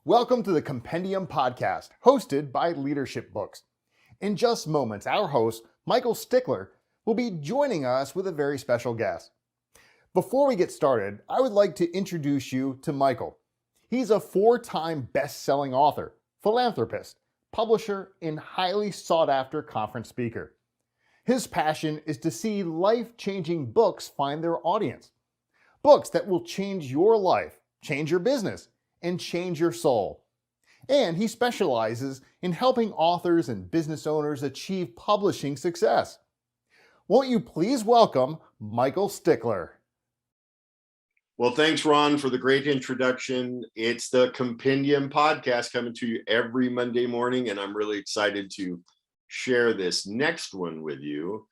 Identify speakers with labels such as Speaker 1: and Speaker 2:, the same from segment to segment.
Speaker 1: Welcome to the Compendium Podcast, hosted by Leadership Books. In just moments, our host, Michael Stickler, will be joining us with a very special guest. Before we get started, I would like to introduce you to Michael. He's a 4-time best-selling author, philanthropist, publisher, and highly sought-after conference speaker. His passion is to see life-changing books find their audience. Books that will change your life, change your business, and change your soul. And he specializes in helping authors and business owners achieve publishing success. Won't you please welcome Michael Stickler?
Speaker 2: Well, thanks, Ron, for the great introduction. It's the Compendium Podcast coming to you every Monday morning, and I'm really excited to share this next one with you.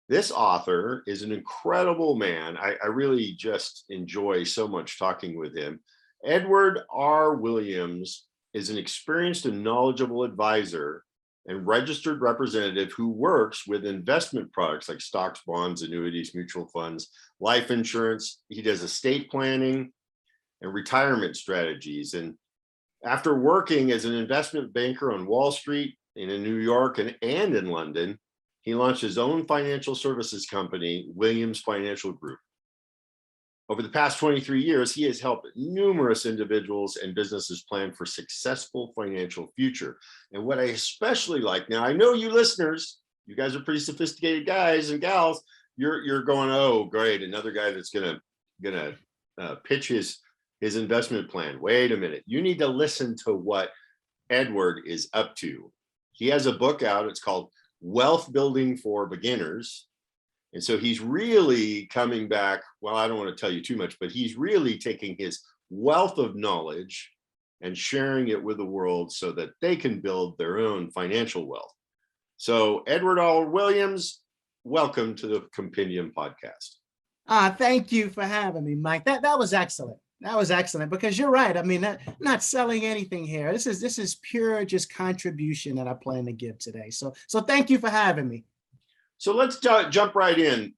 Speaker 2: This author is an incredible man. I really just enjoy so much talking with him. Edward R. Williams is an experienced and knowledgeable advisor and registered representative who works with investment products like stocks, bonds, annuities, mutual funds, life insurance. He does estate planning and retirement strategies. And after working as an investment banker on Wall Street and in New York and in London, he launched his own financial services company, Williams Financial Group. Over the past 23 years, he has helped numerous individuals and businesses plan for successful financial future. And what I especially like, now I know you listeners, you guys are pretty sophisticated guys and gals. You're going, oh, great, another guy that's gonna pitch his investment plan. Wait a minute, you need to listen to what Edward is up to. He has a book out. It's called Wealth Building for Beginners. And so he's really coming back. Well, I don't want to tell you too much, but he's really taking his wealth of knowledge and sharing it with the world so that they can build their own financial wealth. So Edward R. Williams, welcome to the Compendium Podcast.
Speaker 3: Thank you for having me, Mike. That was excellent. That was excellent, because you're right. I mean, not selling anything here. This is pure just contribution that I plan to give today. So thank you for having me.
Speaker 2: So let's jump right in.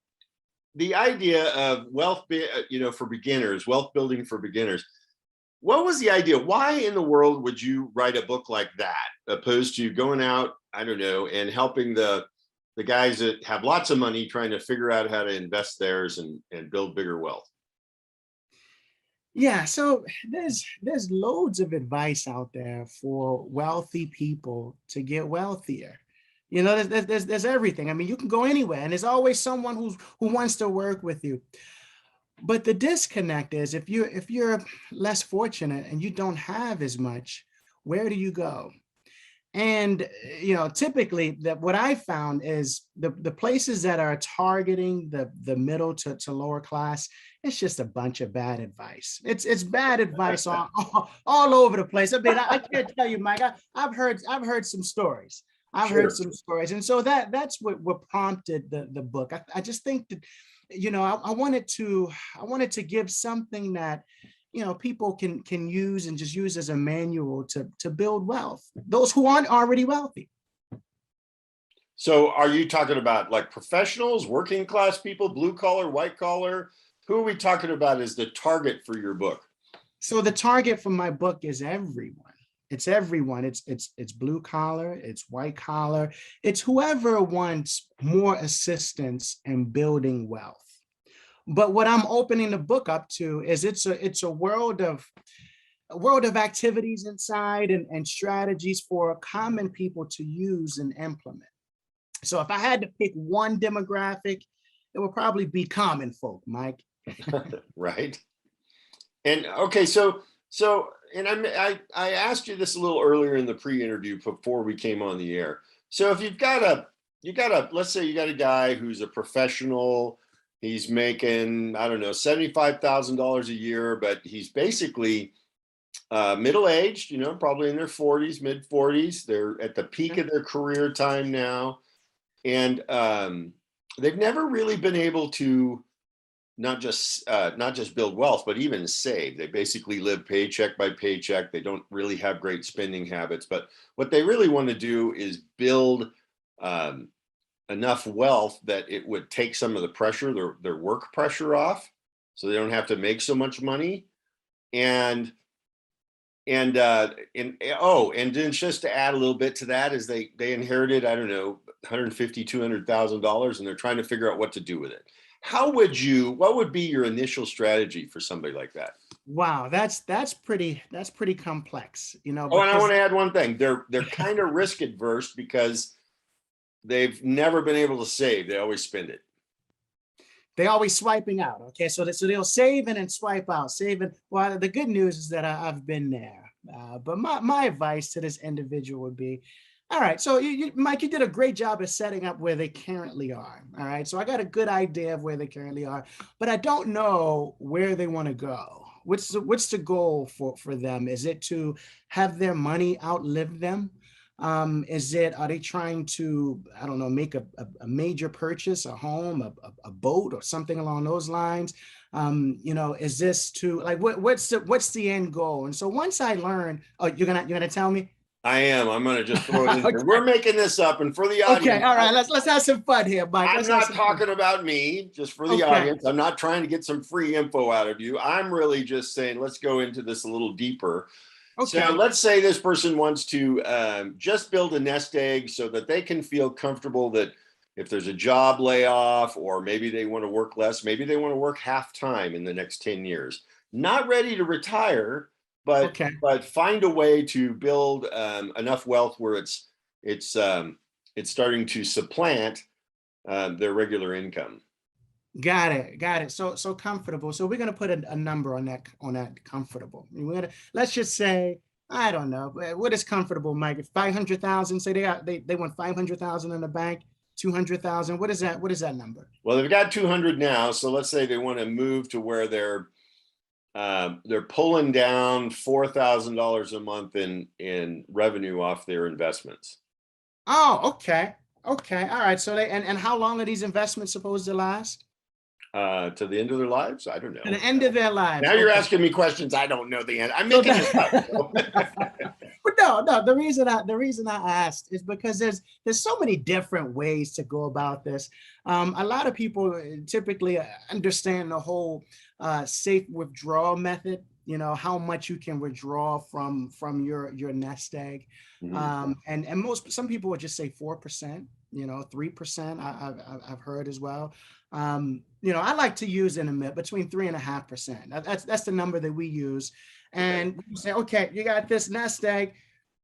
Speaker 2: The idea of wealth, for beginners, wealth building for beginners. What was the idea? Why in the world would you write a book like that, opposed to going out, I don't know, and helping the guys that have lots of money trying to figure out how to invest theirs and build bigger wealth?
Speaker 3: Yeah, so there's loads of advice out there for wealthy people to get wealthier. You know, there's everything. I mean, you can go anywhere, and there's always someone who wants to work with you. But the disconnect is if you're less fortunate and you don't have as much, where do you go? And typically what I found is the places that are targeting the middle to lower class, it's just a bunch of bad advice. It's bad advice all over the place. I mean, I can't tell you, Mike. I've heard some stories. I've
Speaker 2: Sure.
Speaker 3: heard some stories. And so that's what prompted the book. I just think that, I wanted to give something that, people can use and just use as a manual to build wealth, those who aren't already wealthy.
Speaker 2: So are you talking about like professionals, working class people, blue collar, white collar? Who are we talking about as the target for your book?
Speaker 3: So the target for my book is everyone. It's everyone. It's blue collar, it's white collar, it's whoever wants more assistance in building wealth. But what I'm opening the book up to is it's a world of activities inside and strategies for common people to use and implement. So if I had to pick one demographic, it would probably be common folk, Mike.
Speaker 2: Right. And okay, so and I asked you this a little earlier in the pre-interview before we came on the air. So if let's say you got a guy who's a professional, he's making, I don't know, $75,000 a year, but he's basically middle-aged, probably in their 40s, mid-40s. They're at the peak of their career time now. And they've never really been able to not just build wealth, but even save. They basically live paycheck by paycheck. They don't really have great spending habits, but what they really want to do is build enough wealth that it would take some of the pressure, their work pressure off, so they don't have to make so much money. And and then just to add a little bit to that is they inherited, I don't know, $150,000-$200,000, and they're trying to figure out what to do with it. What would be your initial strategy for somebody like that?
Speaker 3: Wow, that's pretty complex, you know.
Speaker 2: Oh, and I want to add one thing. They're kind of risk adverse because they've never been able to save. They always spend it.
Speaker 3: They always swiping out. Okay, so they'll save and then swipe out, saving. Well, the good news is that I've been there. But my advice to this individual would be, all right, so Mike, you did a great job of setting up where they currently are. All right, so I got a good idea of where they currently are, but I don't know where they want to go. What's the goal for them? Is it to have their money outlive them? Are they trying to, I don't know, make a major purchase, a home, a boat, or something along those lines? Is this to, like, what's the end goal? And so once I learn, oh, you're gonna tell me?
Speaker 2: I am. I'm gonna just throw it in
Speaker 3: Okay.
Speaker 2: there. We're making this up, and for the audience.
Speaker 3: Okay, all right, let's have some fun here, Mike.
Speaker 2: I'm not talking about me, just for the audience. I'm not trying to get some free info out of you. I'm really just saying, let's go into this a little deeper. Okay. So let's say this person wants to just build a nest egg so that they can feel comfortable that if there's a job layoff, or maybe they want to work less, maybe they want to work half time in the next 10 years. Not ready to retire, but find a way to build enough wealth where it's starting to supplant their regular income.
Speaker 3: Got it. So comfortable. So we're gonna put a number on that comfortable. Let's just say, I don't know, what is comfortable, Mike? 500,000. Say they want 500,000 in the bank, 200,000. What is that number?
Speaker 2: Well, they've got 200 now. So let's say they want to move to where they're pulling down $4,000 a month in revenue off their investments.
Speaker 3: Oh, okay. All right. So and how long are these investments supposed to last?
Speaker 2: To the end of their lives? I don't know.
Speaker 3: To the end of their lives.
Speaker 2: Now you're asking me questions I don't know the end. I'm making this up.
Speaker 3: But no. The reason I asked is because there's so many different ways to go about this. A lot of people typically understand the whole safe withdrawal method. You know, how much you can withdraw from your nest egg. Mm-hmm. And some people would just say 4%, 3%. I've heard as well. I like to use between 3.5%. That's the number that we use. And we say, okay, you got this nest egg.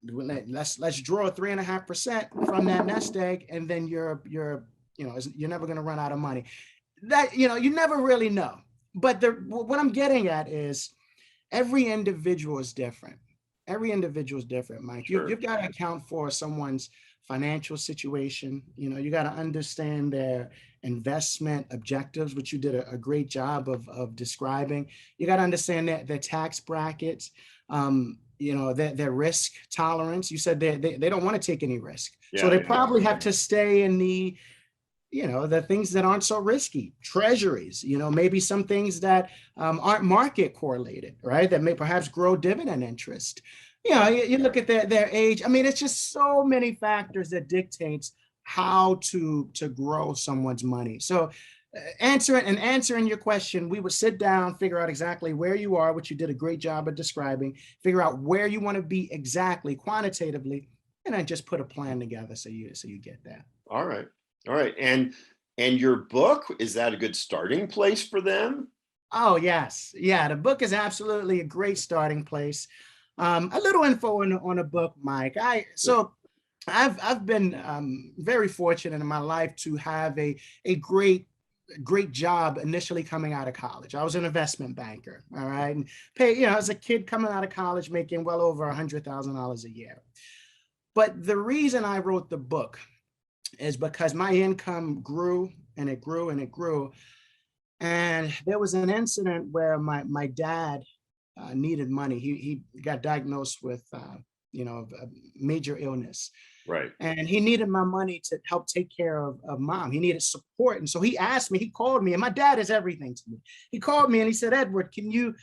Speaker 3: Let's draw 3.5% from that nest egg, and then you're never going to run out of money. That you never really know. But what I'm getting at is every individual is different. Mike. Sure. You've got to account for someone's financial situation. You got to understand their investment objectives, which you did a great job of describing. You got to understand their tax brackets, their risk tolerance. You said they don't want to take any risk. Yeah, so they probably have to stay in the things that aren't so risky, treasuries, maybe some things that aren't market correlated, right? That may perhaps grow dividend interest. You look at their age. I mean, it's just so many factors that dictates how to grow someone's money. So answering your question, we would sit down, figure out exactly where you are, which you did a great job of describing, figure out where you want to be exactly quantitatively, and then just put a plan together so you get that.
Speaker 2: All right. And your book, is that a good starting place for them?
Speaker 3: Oh, yes. Yeah, the book is absolutely a great starting place. A little info on the book, Mike. I've been very fortunate in my life to have a great job initially coming out of college. I was an investment banker, all right, and as a kid coming out of college making well over $100,000 a year. But the reason I wrote the book is because my income grew and it grew and it grew. And there was an incident where my dad needed money. He got diagnosed with, a major illness.
Speaker 2: Right.
Speaker 3: And he needed my money to help take care of mom. He needed support. And so he called me, and my dad is everything to me. He called me and he said, Edward, can you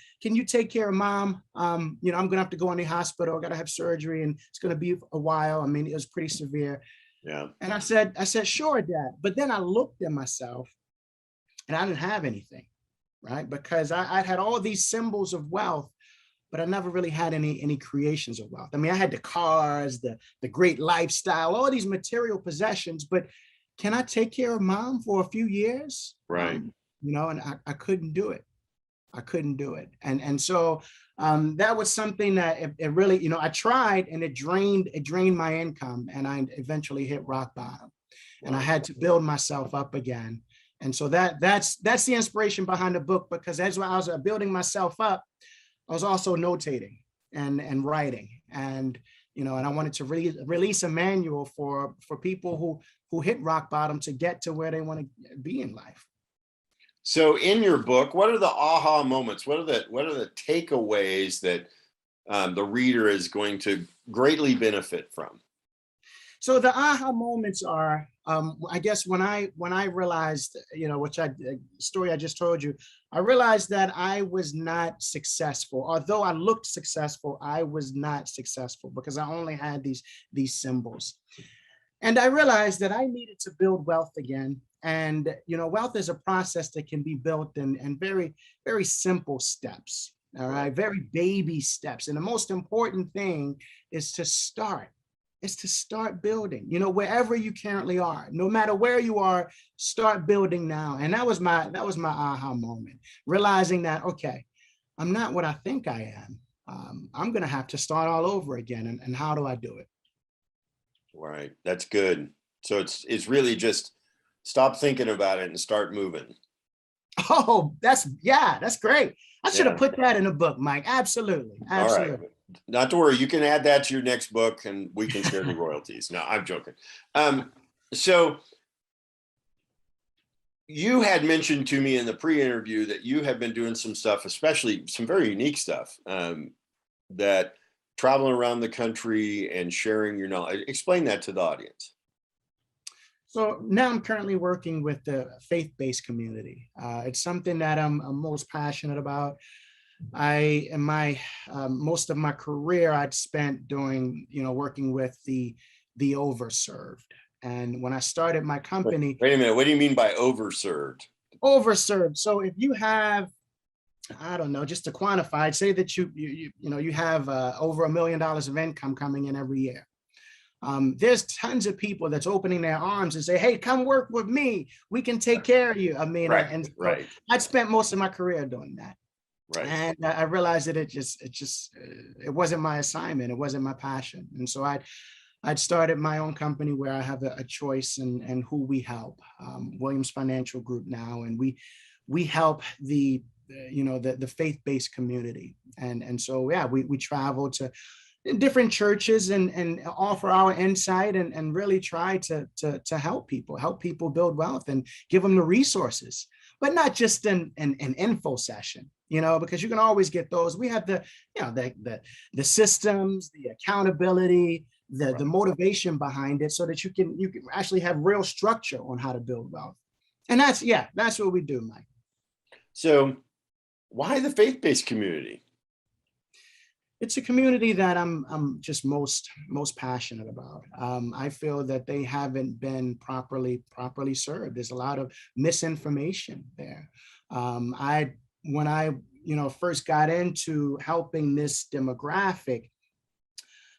Speaker 3: take care of mom? I'm going to have to go in the hospital. I got to have surgery and it's going to be a while. I mean, it was pretty severe.
Speaker 2: Yeah.
Speaker 3: And I said, sure, Dad. But then I looked at myself and I didn't have anything, right? Because I had all these symbols of wealth, but I never really had any creations of wealth. I mean, I had the cars, the great lifestyle, all these material possessions, but can I take care of mom for a few years?
Speaker 2: Right.
Speaker 3: And I couldn't do it. I couldn't do it. And so that was something that it really, I tried, and it drained my income, and I eventually hit rock bottom, and I had to build myself up again. And so that's the inspiration behind the book, because as I was building myself up, I was also notating and writing, and and I wanted to release a manual for people who hit rock bottom to get to where they want to be in life.
Speaker 2: So in your book, what are the aha moments? What are the takeaways that the reader is going to greatly benefit from?
Speaker 3: So the aha moments are, I guess when I realized, story I just told you, I realized that I was not successful. Although I looked successful, I was not successful because I only had these symbols. And I realized that I needed to build wealth again. And, wealth is a process that can be built in very, very simple steps. All right. Very baby steps. And the most important thing is to start. Is to start building, wherever you currently are, no matter where you are, start building now. And that was my aha moment, realizing that, okay, I'm not what I think I am. I'm going to have to start all over again. And how do I do it?
Speaker 2: Right. That's good. So it's really just stop thinking about it and start moving.
Speaker 3: Oh, that's great. I should have put that in a book, Mike. Absolutely.
Speaker 2: All right. Not to worry. You can add that to your next book and we can share the royalties. No, I'm joking. So you had mentioned to me in the pre-interview that you have been doing some stuff, especially some very unique stuff, that traveling around the country and sharing your knowledge. Explain that to the audience.
Speaker 3: So now I'm currently working with the faith-based community. It's something that I'm most passionate about. In my most of my career, I'd spent doing, working with the overserved. And when I started my company.
Speaker 2: Wait a minute. What do you mean by overserved?
Speaker 3: Overserved. So if you have, I don't know, just to quantify it, say that you have over $1 million of income coming in every year. There's tons of people that's opening their arms and say, hey, come work with me. We can take care of you. I mean,
Speaker 2: right.
Speaker 3: I'd spent most of my career doing that.
Speaker 2: Right.
Speaker 3: And I realized that it wasn't my assignment. It wasn't my passion. And so I'd started my own company where I have a choice in who we help, Williams Financial Group now. And we help the faith-based community. And so, we travel to different churches and offer our insight and really try to help people build wealth and give them the resources, but not just an info session, because you can always get those. We have the systems, the accountability, the motivation behind it so that you can actually have real structure on how to build wealth. And that's what we do, Mike.
Speaker 2: So why the faith-based community?
Speaker 3: It's a community that I'm just most passionate about. I feel that they haven't been properly served. There's a lot of misinformation there. When I first got into helping this demographic,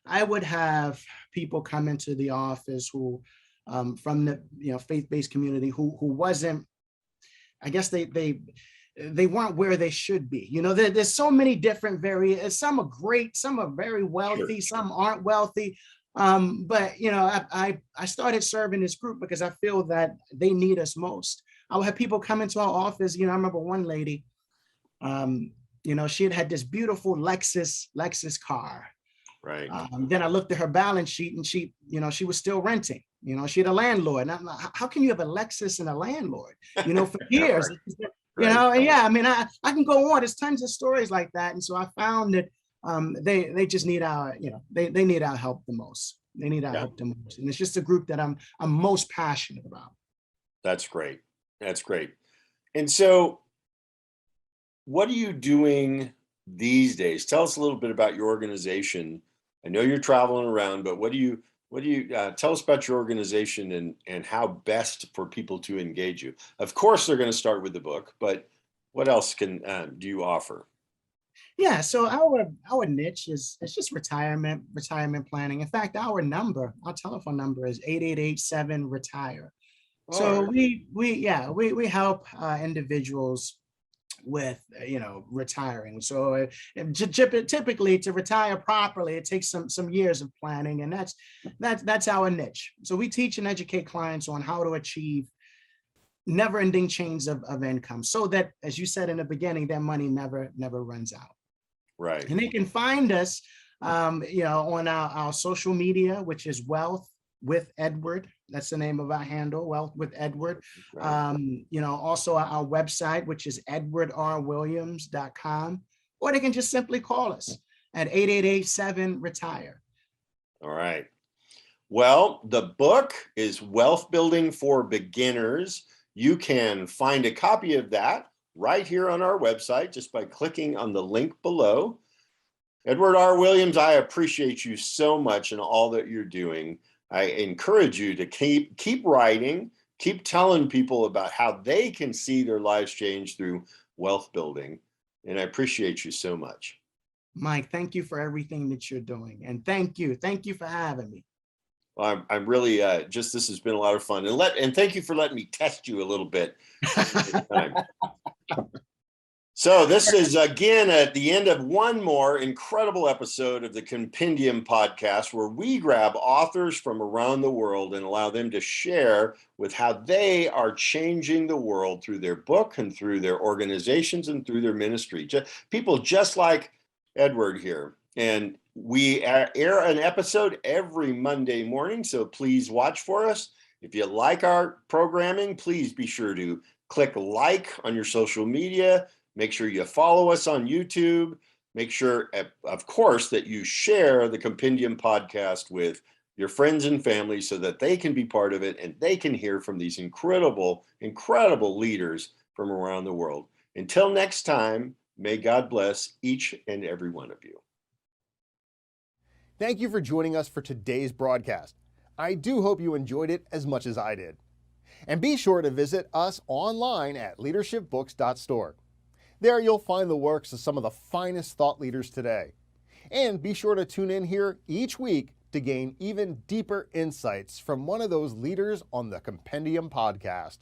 Speaker 3: I would have people come into the office who from the faith-based community who wasn't, I guess they weren't where they should be. There's so many different some are great, some are very wealthy, sure. Some aren't wealthy. But I started serving this group because I feel that they need us most. I would have people come into our office. I remember one lady, she had this beautiful Lexus car.
Speaker 2: Right.
Speaker 3: Then I looked at her balance sheet and she was still renting. She had a landlord. And I'm like, how can you have a Lexus and a landlord? For years. Right. I can go on. There's tons of stories like that. And so I found that they just need our, they need our help the most. They need our help the most. And it's just a group that I'm most passionate about.
Speaker 2: That's great. That's great. And so what are you doing these days? Tell us a little bit about your organization. I know you're traveling around, but what do you tell us about your organization and how best for people to engage you? Of course, they're going to start with the book, but what else do you offer?
Speaker 3: Yeah, so our niche is it's just retirement planning. In fact, our telephone number is 888-7-RETIRE.
Speaker 2: All
Speaker 3: So
Speaker 2: right.
Speaker 3: we help individuals with retiring. So typically to retire properly, it takes some years of planning, and that's our niche. So we teach and educate clients on how to achieve never-ending chains of income, so that, as you said in the beginning, their money never runs out.
Speaker 2: Right.
Speaker 3: And they can find us, on our social media, which is Wealth with Edward. That's the name of our handle, Wealth with Edward.
Speaker 2: Right.
Speaker 3: Also our website, which is edwardrwilliams.com, or they can just simply call us at 888-7-RETIRE.
Speaker 2: All right. Well, the book is Wealth Building for Beginners. You can find a copy of that right here on our website just by clicking on the link below. Edward R. Williams, I appreciate you so much and all that you're doing. I encourage you to keep writing, keep telling people about how they can see their lives change through wealth building. And I appreciate you so much.
Speaker 3: Mike, thank you for everything that you're doing. And thank you for having me.
Speaker 2: Well, I'm really this has been a lot of fun. And thank you for letting me test you a little bit. So this is, again, at the end of one more incredible episode of the Compendium Podcast, where we grab authors from around the world and allow them to share with how they are changing the world through their book and through their organizations and through their ministry. People just like Edward here. And we air an episode every Monday morning, so please watch for us. If you like our programming, please be sure to click like on your social media. Make sure you follow us on YouTube. Make sure, of course, that you share the Compendium Podcast with your friends and family so that they can be part of it and they can hear from these incredible, incredible leaders from around the world. Until next time, may God bless each and every one of you.
Speaker 1: Thank you for joining us for today's broadcast. I do hope you enjoyed it as much as I did. And be sure to visit us online at leadershipbooks.store. There you'll find the works of some of the finest thought leaders today. And be sure to tune in here each week to gain even deeper insights from one of those leaders on the Compendium Podcast.